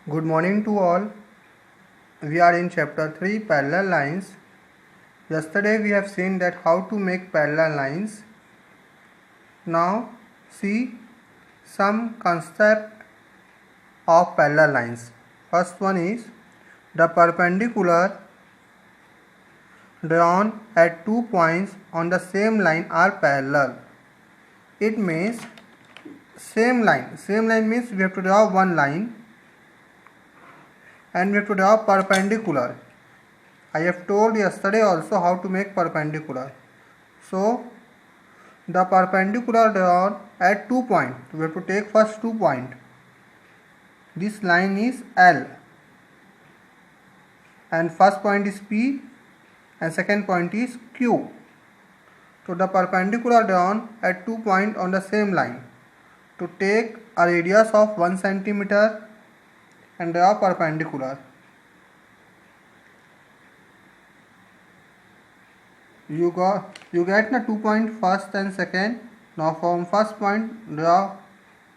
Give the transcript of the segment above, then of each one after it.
Good morning to all. We are in chapter 3 parallel lines. Yesterday we have seen that how to make parallel lines. Now see some concept of parallel lines. First one is the perpendicular drawn at 2 points on the same line are parallel. It means same line. Same line means we have to draw one line and we have to draw perpendicular. I have told yesterday also how to make perpendicular. So the perpendicular drawn at 2 points. We have to take first 2 points. This line is L and first point is P and second point is Q. So the perpendicular drawn at 2 points on the same line. To take a radius of 1 centimeter and draw perpendicular. You get the 2 point first and second. Now from first point draw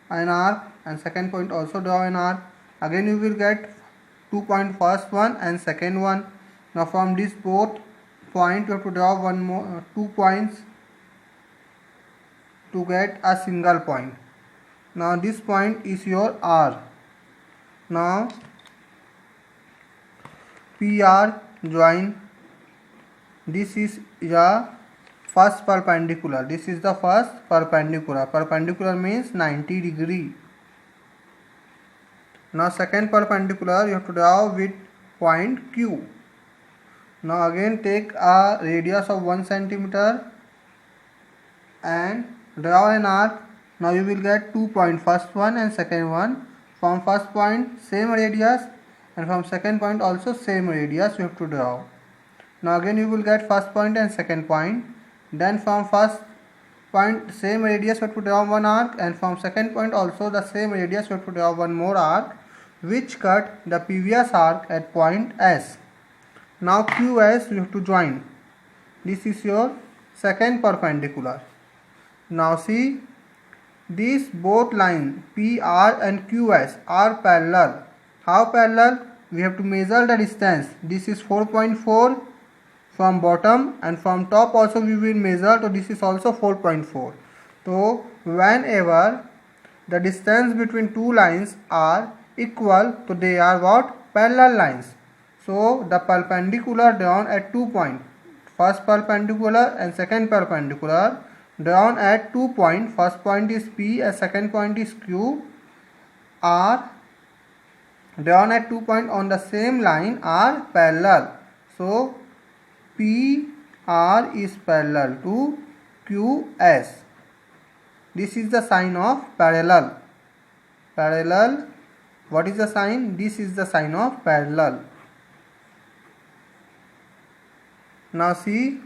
an arc and second point also draw an arc. Again you will get 2 point first one and second one. Now from this both point you have to draw one more 2 points to get a single point. Now this point is your R. Now PR join. This is the first perpendicular. This is the first perpendicular. Perpendicular means 90 degree. Now second perpendicular you have to draw with point Q. Now again take a radius of 1 centimeter and draw an arc. Now you will get 2 points, first one and second one. From first point same radius and from second point also same radius you have to draw. Now again you will get first point and second point. Then from first point same radius you have to draw one arc and from second point also the same radius you have to draw one more arc which cut the previous arc at point S. Now QS you have to join. This is your second perpendicular. Now see these both lines PR and QS are parallel. How parallel? We have to measure the distance. This is 4.4 from bottom and from top also we will measure, so this is also 4.4. So whenever the distance between two lines are equal, so they are what? Parallel lines. So the perpendicular drawn at 2 points, first perpendicular and second perpendicular drawn at 2 points, first point is P and second point is Q, are drawn at 2 points on the same line are parallel. So PR is parallel to QS. This is the sign of parallel. Parallel. What is the sign? This is the sign of parallel. Now see.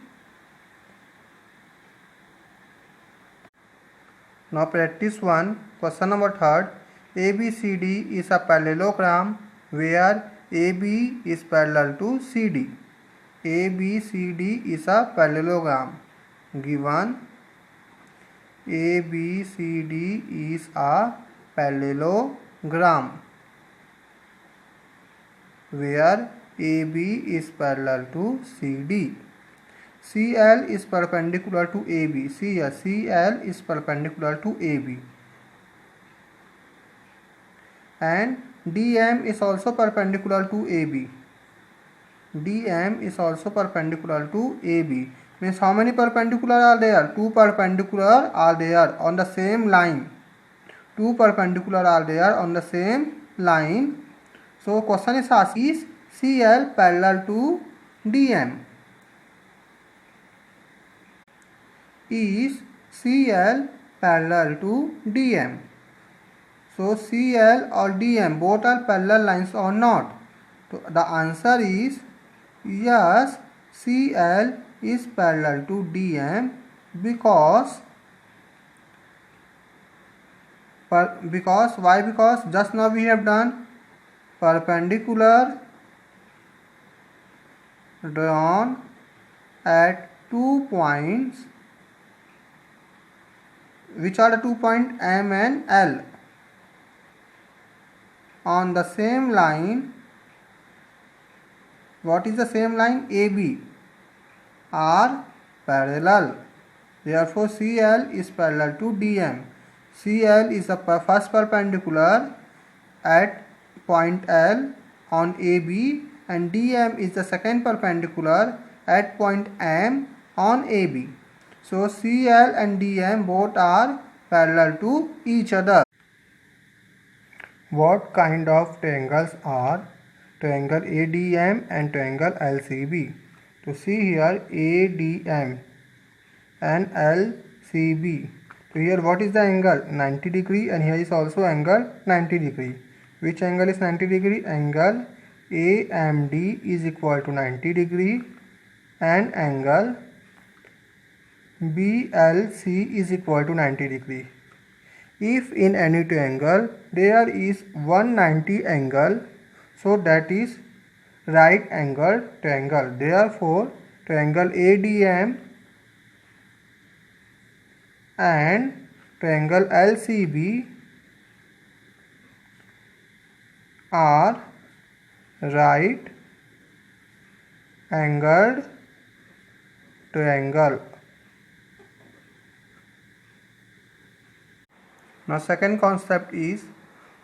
Now practice 1. Question number 3rd. ABCD is a parallelogram where AB is parallel to CD. ABCD is a parallelogram. Given ABCD is a parallelogram where AB is parallel to CD. CL is perpendicular to AB. See here, CL is perpendicular to AB. And DM is also perpendicular to AB. DM is also perpendicular to AB. Means how many perpendicular are there? 2 perpendicular are there on the same line. 2 perpendicular are there on the same line. So question is asked, is CL parallel to DM? Is CL parallel to DM? So CL or DM both are parallel lines or not? So the answer is yes, CL is parallel to DM because why? Because just now we have done perpendicular drawn at 2 points. Which are the 2 points? M and L. on the same line. What is the same line? AB are parallel. Therefore, CL is parallel to DM. CL is the first perpendicular at point L on AB, and DM is the second perpendicular at point M on AB. So CL and DM both are parallel to each other. What kind of triangles are triangle ADM and triangle LCB? To see here, ADM and LCB. So here what is the angle? 90 degree, and here is also angle 90 degree. Which angle is 90 degree? Angle AMD is equal to 90 degree, and angle BLC is equal to 90 degree. If in any triangle there is 190 angle, so that is right angle triangle. Therefore, triangle ADM and triangle LCB are right angled triangle. Now second concept is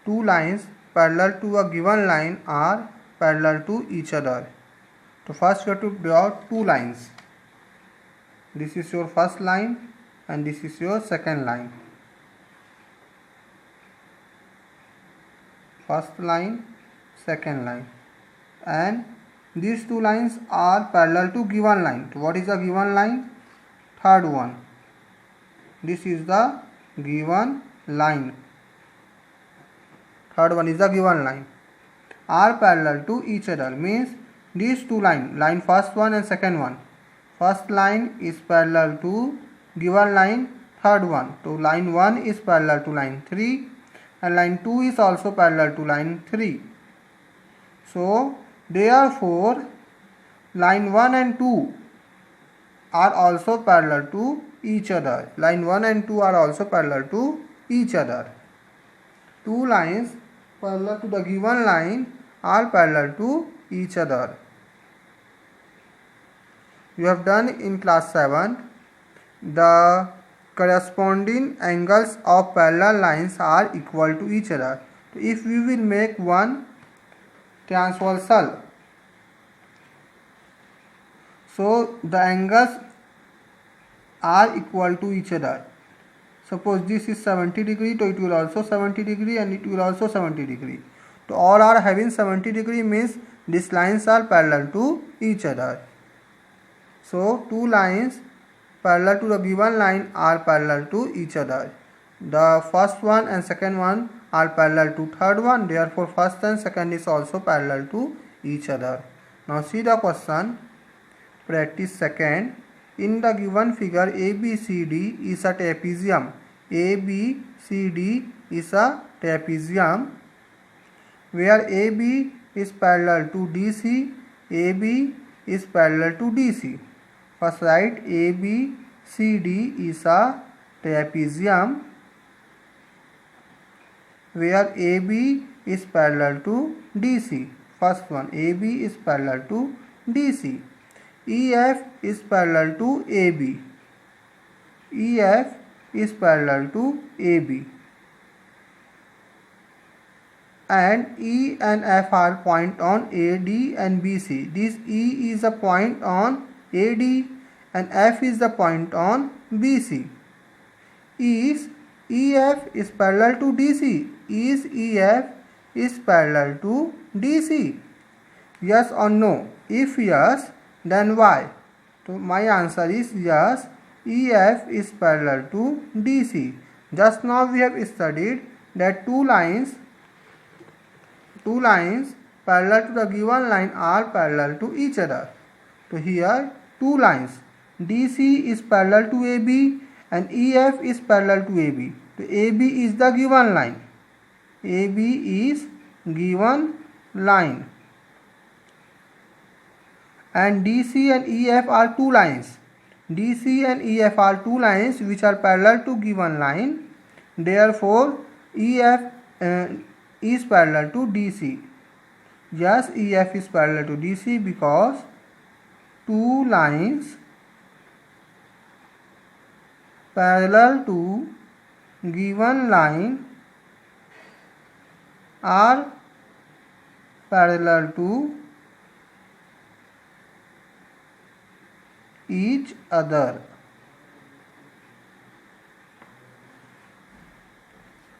two lines parallel to a given line are parallel to each other. So first we have to draw two lines. This is your first line and this is your second line. First line, second line, and these two lines are parallel to given line. So what is the given line? Third one. This is the given line. Third one is the given line. Are parallel to each other means these two line first one and second one. First line is parallel to given line third one. So line 1 is parallel to line 3 and line 2 is also parallel to line 3. So therefore line 1 and 2 are also parallel to each other. Line 1 and 2 are also parallel to each other. Two lines parallel to the given line are parallel to each other. We have done in class 7. The corresponding angles of parallel lines are equal to each other. So if we will make one transversal, so the angles are equal to each other. Suppose this is 70 degree, so it will also 70 degree and it will also 70 degree. So all are having 70 degree means these lines are parallel to each other. So two lines parallel to the given line are parallel to each other. The first one and second one are parallel to third one. Therefore first and second is also parallel to each other. Now see the question. Practice second. In the given figure, ABCD is a trapezium. ABCD is a trapezium where AB is parallel to DC, AB is parallel to DC. First write ABCD is a trapezium where AB is parallel to DC. First one, AB is parallel to DC. EF is parallel to AB. EF is parallel to AB. And E and F are point on AD and BC. This E is a point on AD and F is the point on BC. Is EF is parallel to DC? Is EF is parallel to DC? Yes or no? If yes, then why? So my answer is yes, EF is parallel to DC. Just now we have studied that two lines parallel to the given line are parallel to each other. So here two lines, DC is parallel to AB and EF is parallel to AB. So AB is the given line. AB is given line. And DC and EF are two lines. DC and EF are two lines which are parallel to given line. Therefore, is parallel to DC. Yes, EF is parallel to DC because two lines parallel to given line are parallel to each other.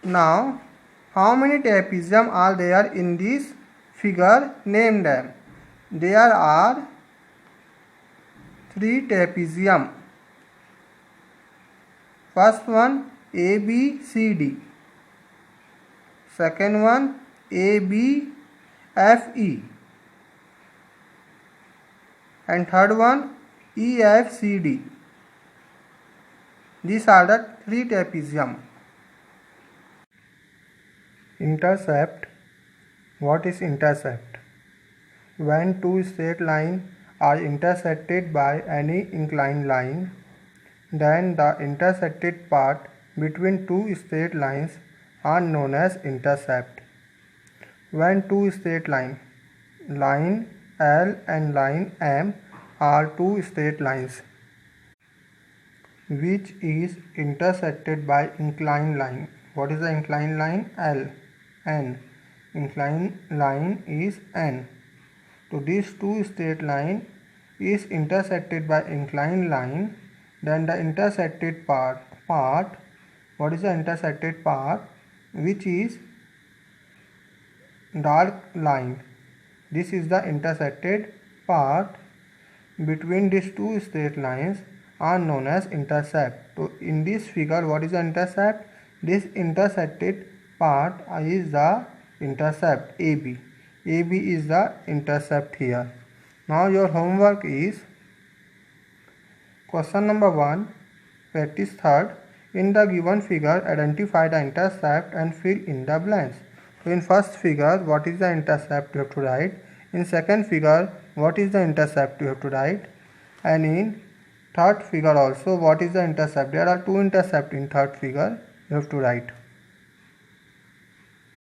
Now, how many trapezium are there in this figure? Name them. There are 3 trapezium. First one ABCD. Second one ABFE. And third one EFCD. These are the 3 trapezium. Intercept. What is intercept? When two straight lines are intersected by any inclined line, then the intersected part between two straight lines are known as intercept. When two straight lines, line L and line M, are two straight lines which is intersected by inclined line. What is the inclined line? L. N. Inclined line is N. So these two straight line is intersected by inclined line, then the intersected part, what is the intersected part? Which is dark line. This is the intersected part between these two straight lines are known as intercept. So in this figure, what is the intercept? This intersected part is the intercept AB. AB is the intercept here. Now your homework is question number 1, practice 3rd. In the given figure, identify the intercept and fill in the blanks. So in first figure, what is the intercept you have to write. In second figure, what is the intercept you have to write. And in third figure also, what is the intercept. There are two intercepts in third figure you have to write.